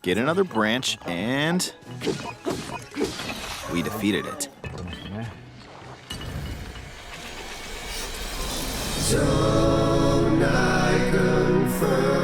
get another branch, and we defeated it. Zonai confirmed.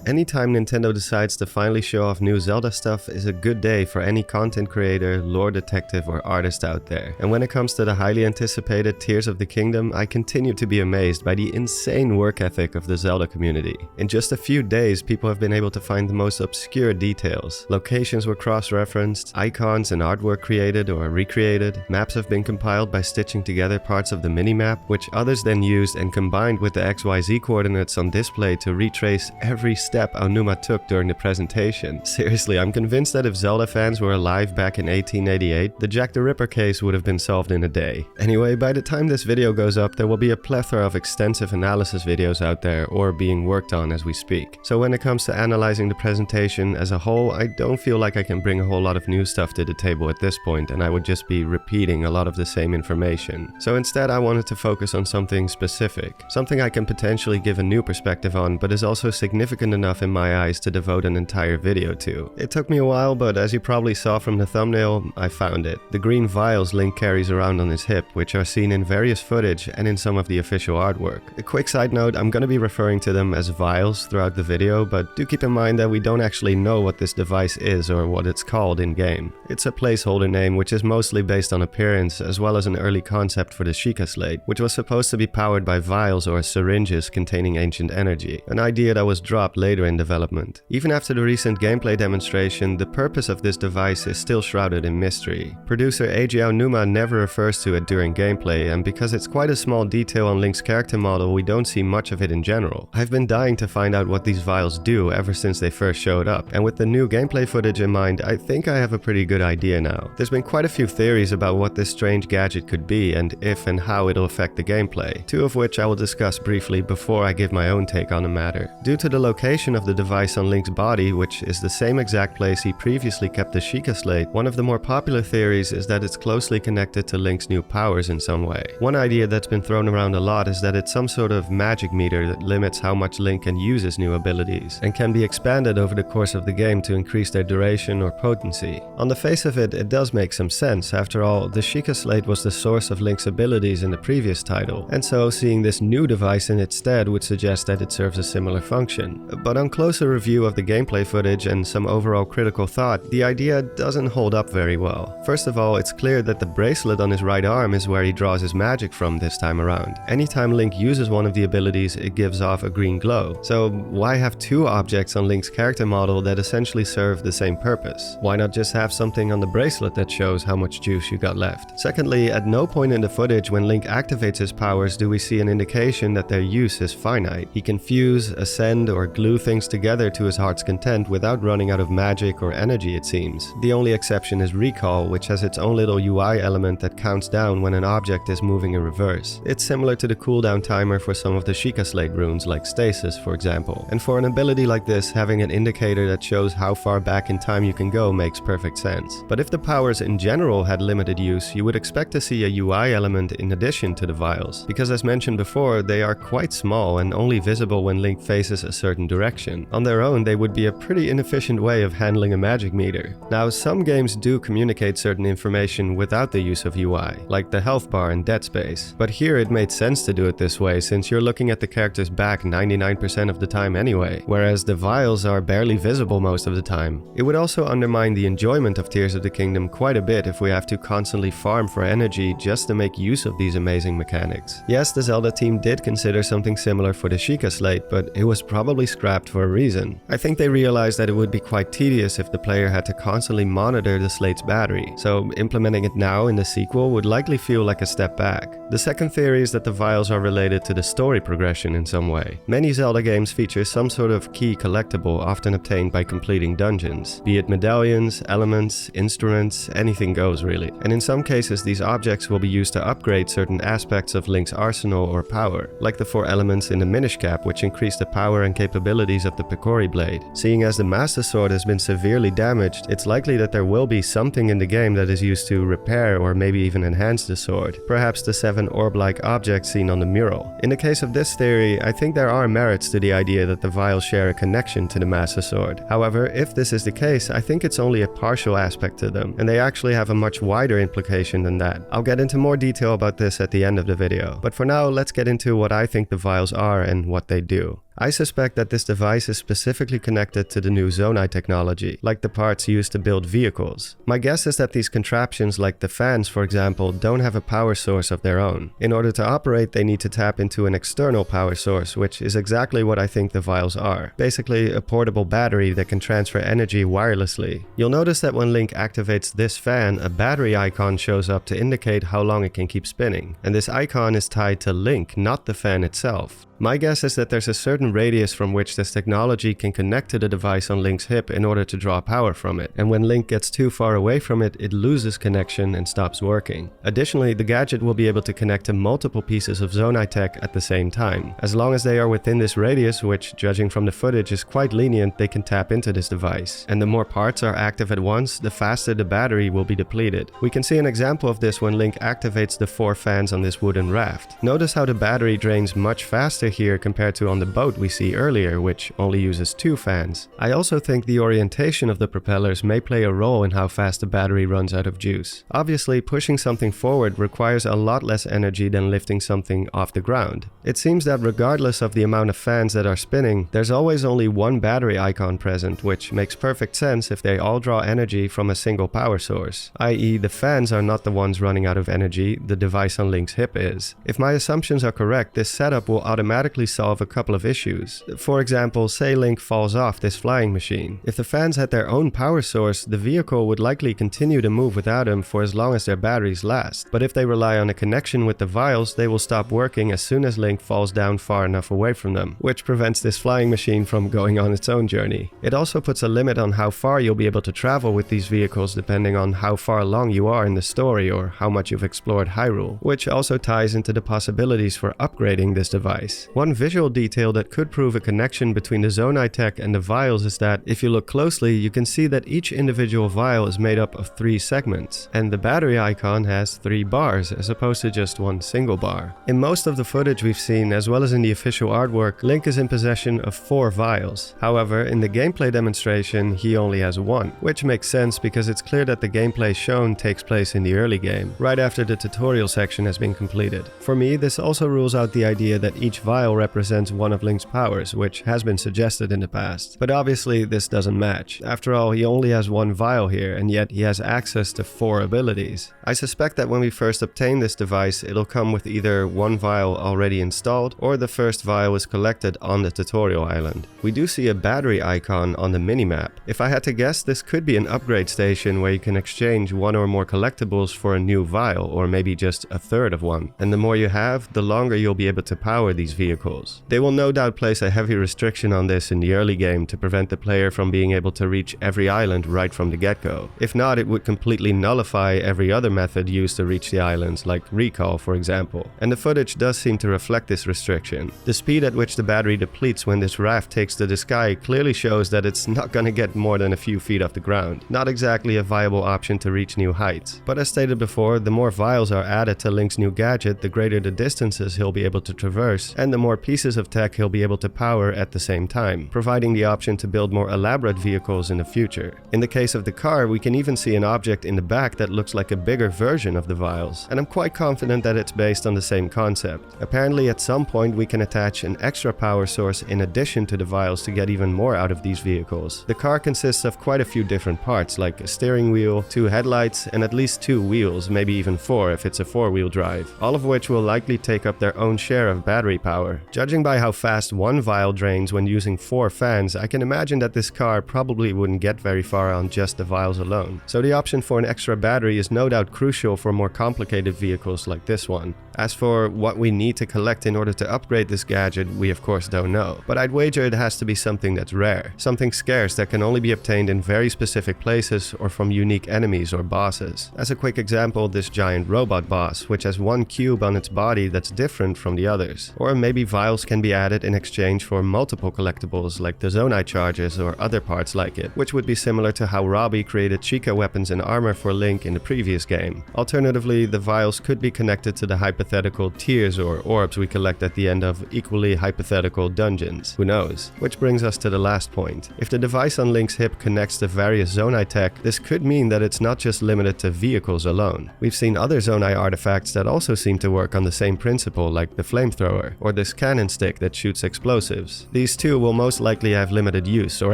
Anytime Nintendo decides to finally show off new Zelda stuff is a good day for any content creator, lore detective or artist out there. And when it comes to the highly anticipated Tears of the Kingdom, I continue to be amazed by the insane work ethic of the Zelda community. In just a few days, people have been able to find the most obscure details. Locations were cross-referenced, icons and artwork created or recreated, maps have been compiled by stitching together parts of the minimap, which others then used and combined with the XYZ coordinates on display to retrace every step Aonuma took during the presentation. Seriously, I'm convinced that if Zelda fans were alive back in 1888, the Jack the Ripper case would have been solved in a day. Anyway, by the time this video goes up, there will be a plethora of extensive analysis videos out there or being worked on as we speak. So when it comes to analyzing the presentation as a whole, I don't feel like I can bring a whole lot of new stuff to the table at this point, and I would just be repeating a lot of the same information. So instead I wanted to focus on something specific, something I can potentially give a new perspective on, but is also significant enough in my eyes to devote an entire video to. It took me a while, but as you probably saw from the thumbnail, I found it. The green vials Link carries around on his hip, which are seen in various footage and in some of the official artwork. A quick side note, I'm gonna be referring to them as vials throughout the video, but do keep in mind that we don't actually know what this device is or what it's called in-game. It's a placeholder name which is mostly based on appearance, as well as an early concept for the Sheikah Slate, which was supposed to be powered by vials or syringes containing ancient energy, an idea that was dropped later in development. Even after the recent gameplay demonstration, the purpose of this device is still shrouded in mystery. Producer Eiji Aonuma never refers to it during gameplay, and because it's quite a small detail on Link's character model, we don't see much of it in general. I've been dying to find out what these vials do ever since they first showed up, and with the new gameplay footage in mind, I think I have a pretty good idea now. There's been quite a few theories about what this strange gadget could be and if and how it'll affect the gameplay, two of which I will discuss briefly before I give my own take on the matter. Due to the location of the device on Link's body, which is the same exact place he previously kept the Sheikah Slate, one of the more popular theories is that it's closely connected to Link's new powers in some way. One idea that's been thrown around a lot is that it's some sort of magic meter that limits how much Link can use his new abilities, and can be expanded over the course of the game to increase their duration or potency. On the face of it, it does make some sense. After all, the Sheikah Slate was the source of Link's abilities in the previous title, and so seeing this new device in its stead would suggest that it serves a similar function. But on closer review of the gameplay footage and some overall critical thought, the idea doesn't hold up very well. First of all, it's clear that the bracelet on his right arm is where he draws his magic from this time around. Anytime Link uses one of the abilities, it gives off a green glow. So why have two objects on Link's character model that essentially serve the same purpose? Why not just have something on the bracelet that shows how much juice you got left? Secondly, at no point in the footage when Link activates his powers do we see an indication that their use is finite. He can fuse, ascend, or glue things together to his heart's content without running out of magic or energy, it seems. The only exception is recall, which has its own little UI element that counts down when an object is moving in reverse. It's similar to the cooldown timer for some of the Sheikah Slate runes like stasis, for example. And for an ability like this, having an indicator that shows how far back in time you can go makes perfect sense. But if the powers in general had limited use, you would expect to see a UI element in addition to the vials, because as mentioned before, they are quite small and only visible when Link faces a certain direction. On their own, they would be a pretty inefficient way of handling a magic meter. Now, some games do communicate certain information without the use of UI, like the health bar in Dead Space. But here it made sense to do it this way, since you're looking at the character's back 99% of the time anyway, whereas the vials are barely visible most of the time. It would also undermine the enjoyment of Tears of the Kingdom quite a bit if we have to constantly farm for energy just to make use of these amazing mechanics. Yes, the Zelda team did consider something similar for the Sheikah Slate, but it was probably scrapped for a reason. I think they realized that it would be quite tedious if the player had to constantly monitor the slate's battery, so implementing it now in the sequel would likely feel like a step back. The second theory is that the vials are related to the story progression in some way. Many Zelda games feature some sort of key collectible often obtained by completing dungeons, be it medallions, elements, instruments, anything goes really. And in some cases these objects will be used to upgrade certain aspects of Link's arsenal or power, like the 4 elements in the Minish Cap, which increase the power and capability capabilities of the Picori blade. Seeing as the Master Sword has been severely damaged, it's likely that there will be something in the game that is used to repair or maybe even enhance the sword. Perhaps the 7 orb-like objects seen on the mural. In the case of this theory, I think there are merits to the idea that the vials share a connection to the Master Sword. However, if this is the case, I think it's only a partial aspect to them, and they actually have a much wider implication than that. I'll get into more detail about this at the end of the video, but for now, let's get into what I think the vials are and what they do. I suspect that this device is specifically connected to the new Zonai technology, like the parts used to build vehicles. My guess is that these contraptions, like the fans for example, don't have a power source of their own. In order to operate, they need to tap into an external power source, which is exactly what I think the vials are. Basically, a portable battery that can transfer energy wirelessly. You'll notice that when Link activates this fan, a battery icon shows up to indicate how long it can keep spinning. And this icon is tied to Link, not the fan itself. My guess is that there's a certain radius from which this technology can connect to the device on Link's hip in order to draw power from it, and when Link gets too far away from it, it loses connection and stops working. Additionally, the gadget will be able to connect to multiple pieces of Zonai tech at the same time. As long as they are within this radius, which judging from the footage is quite lenient, they can tap into this device. And the more parts are active at once, the faster the battery will be depleted. We can see an example of this when Link activates the 4 fans on this wooden raft. Notice how the battery drains much faster here compared to on the boat we see earlier, which only uses 2 fans. I also think the orientation of the propellers may play a role in how fast the battery runs out of juice. Obviously, pushing something forward requires a lot less energy than lifting something off the ground. It seems that regardless of the amount of fans that are spinning, there's always only one battery icon present, which makes perfect sense if they all draw energy from a single power source, i.e. the fans are not the ones running out of energy, the device on Link's hip is. If my assumptions are correct, this setup will automatically solve a couple of issues. For example, say Link falls off this flying machine. If the fans had their own power source, the vehicle would likely continue to move without him for as long as their batteries last. But if they rely on a connection with the vials, they will stop working as soon as Link falls down far enough away from them, which prevents this flying machine from going on its own journey. It also puts a limit on how far you'll be able to travel with these vehicles depending on how far along you are in the story or how much you've explored Hyrule, which also ties into the possibilities for upgrading this device. One visual detail that could prove a connection between the Zonai tech and the vials is that if you look closely, you can see that each individual vial is made up of 3 segments, and the battery icon has 3 bars as opposed to just one single bar. In most of the footage we've seen, as well as in the official artwork, Link is in possession of 4 vials. However, in the gameplay demonstration, he only has 1, which makes sense because it's clear that the gameplay shown takes place in the early game, right after the tutorial section has been completed. For me, this also rules out the idea that each vial represents one of Link's powers, which has been suggested in the past. But obviously this doesn't match. After all, he only has 1 vial here, and yet he has access to 4 abilities. I suspect that when we first obtain this device, it'll come with either 1 vial already installed, or the first vial is collected on the tutorial island. We do see a battery icon on the minimap. If I had to guess, this could be an upgrade station where you can exchange 1 or more collectibles for a new vial, or maybe just a third of one. And the more you have, the longer you'll be able to power these vehicles. They will no doubt place a heavy restriction on this in the early game to prevent the player from being able to reach every island right from the get-go. If not, it would completely nullify every other method used to reach the islands, like recall for example. And the footage does seem to reflect this restriction. The speed at which the battery depletes when this raft takes to the sky clearly shows that it's not gonna get more than a few feet off the ground. Not exactly a viable option to reach new heights. But as stated before, the more vials are added to Link's new gadget, the greater the distances he'll be able to traverse, and the more pieces of tech he'll be able to power at the same time, providing the option to build more elaborate vehicles in the future. In the case of the car, we can even see an object in the back that looks like a bigger version of the vials, and I'm quite confident that it's based on the same concept. Apparently at some point we can attach an extra power source in addition to the vials to get even more out of these vehicles. The car consists of quite a few different parts, like a steering wheel, 2 headlights, and at least 2 wheels, maybe even 4 if it's a 4-wheel drive, all of which will likely take up their own share of battery power. Judging by how fast 1 vial drains when using 4 fans, I can imagine that this car probably wouldn't get very far on just the vials alone. So the option for an extra battery is no doubt crucial for more complicated vehicles like this one. As for what we need to collect in order to upgrade this gadget, we of course don't know, but I'd wager it has to be something that's rare, something scarce that can only be obtained in very specific places or from unique enemies or bosses. As a quick example, this giant robot boss, which has one cube on its body that's different from the others. Or maybe vials can be added in exchange for multiple collectibles like the Zonai charges or other parts like it, which would be similar to how Robbie created Chica weapons and armor for Link in the previous game. Alternatively, the vials could be connected to the hypothetical tears or orbs we collect at the end of equally hypothetical dungeons. Who knows? Which brings us to the last point. If the device on Link's hip connects to various Zonai tech, this could mean that it's not just limited to vehicles alone. We've seen other Zonai artifacts that also seem to work on the same principle, like the flamethrower, or this cannon stick that shoots explosives. These too will most likely have limited use, or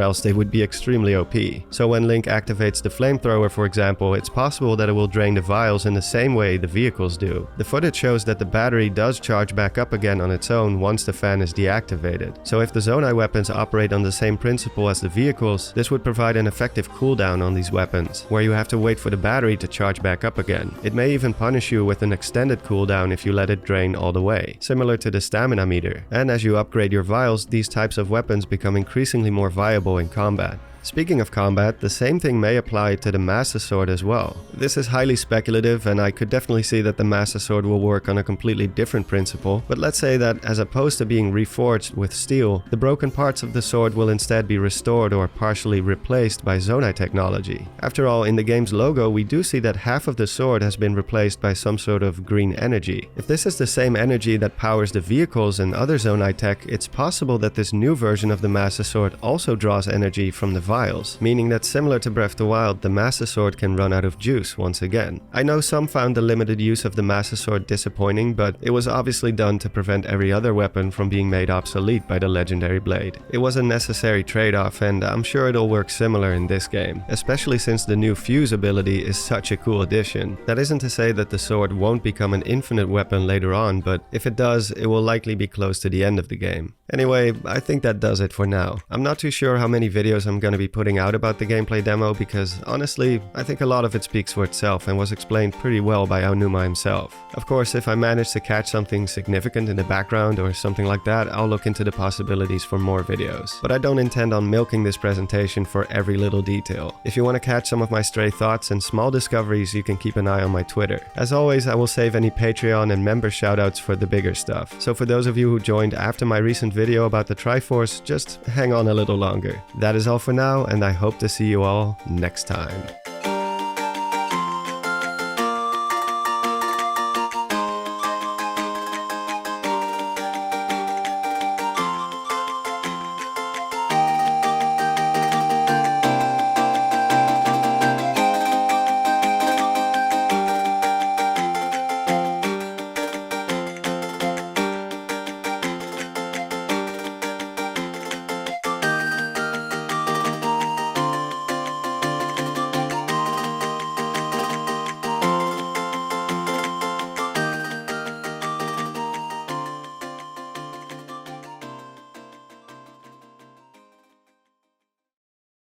else they would be extremely OP. So when Link activates the flamethrower, for example, it's possible that it will drain the vials in the same way the vehicles do. The footage shows that the battery does charge back up again on its own once the fan is deactivated. So if the Zonai weapons operate on the same principle as the vehicles, this would provide an effective cooldown on these weapons, where you have to wait for the battery to charge back up again. It may even punish you with an extended cooldown if you let it drain all the way, similar to the stamina meter. And as you upgrade your vials, these types of weapons become increasingly more viable in combat. Speaking of combat, the same thing may apply to the Master Sword as well. This is highly speculative, and I could definitely see that the Master Sword will work on a completely different principle, but let's say that as opposed to being reforged with steel, the broken parts of the sword will instead be restored or partially replaced by Zonai technology. After all, in the game's logo, we do see that half of the sword has been replaced by some sort of green energy. If this is the same energy that powers the vehicles and other Zonai tech, it's possible that this new version of the Master Sword also draws energy from the vials, meaning that similar to Breath of the Wild, the Master Sword can run out of juice once again. I know some found the limited use of the Master Sword disappointing, but it was obviously done to prevent every other weapon from being made obsolete by the legendary blade. It was a necessary trade-off, and I'm sure it'll work similar in this game, especially since the new fuse ability is such a cool addition. That isn't to say that the sword won't become an infinite weapon later on, but if it does, it will likely be close to the end of the game. Anyway, I think that does it for now. I'm not too sure how many videos I'm gonna be putting out about the gameplay demo because, honestly, I think a lot of it speaks for itself and was explained pretty well by Aonuma himself. Of course, if I manage to catch something significant in the background or something like that, I'll look into the possibilities for more videos. But I don't intend on milking this presentation for every little detail. If you want to catch some of my stray thoughts and small discoveries, you can keep an eye on my Twitter. As always, I will save any Patreon and member shoutouts for the bigger stuff. So for those of you who joined after my recent video about the Triforce, just hang on a little longer. That is all for now, and I hope to see you all next time.